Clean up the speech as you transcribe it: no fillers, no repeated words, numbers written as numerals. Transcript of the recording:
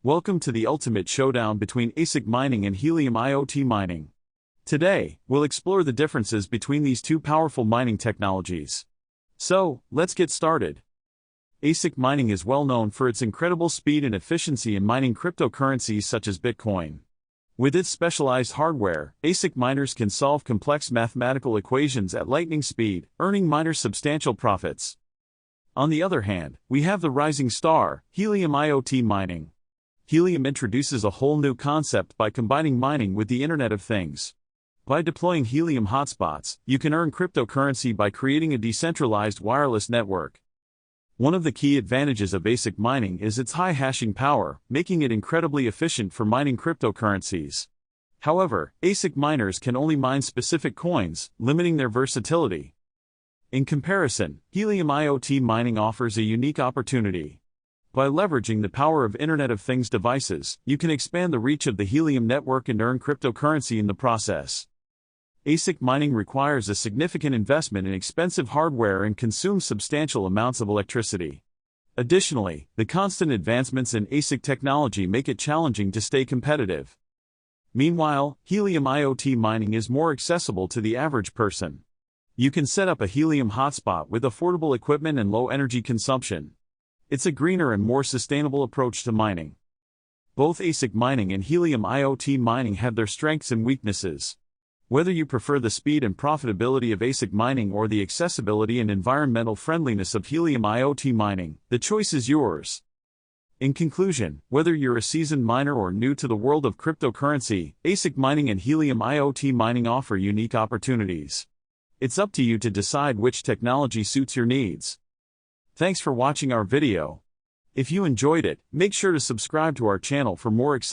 Welcome to the ultimate showdown between Asic mining and Helium IoT mining. Today, we'll explore the differences between these two powerful mining technologies. So, let's get started. Asic mining is well known for its incredible speed and efficiency in mining cryptocurrencies such as Bitcoin. With its specialized hardware, Asic miners can solve complex mathematical equations at lightning speed, earning miners substantial profits. On the other hand, we have the rising star, Helium IoT mining. Helium introduces a whole new concept by combining mining with the Internet of Things. By deploying Helium hotspots, you can earn cryptocurrency by creating a decentralized wireless network. One of the key advantages of Asic mining is its high hashing power, making it incredibly efficient for mining cryptocurrencies. However, Asic miners can only mine specific coins, limiting their versatility. In comparison, Helium IoT mining offers a unique opportunity. By leveraging the power of Internet of Things devices, you can expand the reach of the Helium network and earn cryptocurrency in the process. Asic mining requires a significant investment in expensive hardware and consumes substantial amounts of electricity. Additionally, the constant advancements in Asic technology make it challenging to stay competitive. Meanwhile, Helium IoT mining is more accessible to the average person. You can set up a Helium hotspot with affordable equipment and low energy consumption. It's a greener and more sustainable approach to mining. Both Asic mining and Helium IoT mining have their strengths and weaknesses. Whether you prefer the speed and profitability of Asic mining or the accessibility and environmental friendliness of Helium IoT mining, the choice is yours. In conclusion, whether you're a seasoned miner or new to the world of cryptocurrency, Asic mining and Helium IoT mining offer unique opportunities. It's up to you to decide which technology suits your needs. Thanks for watching our video. If you enjoyed it, make sure to subscribe to our channel for more exciting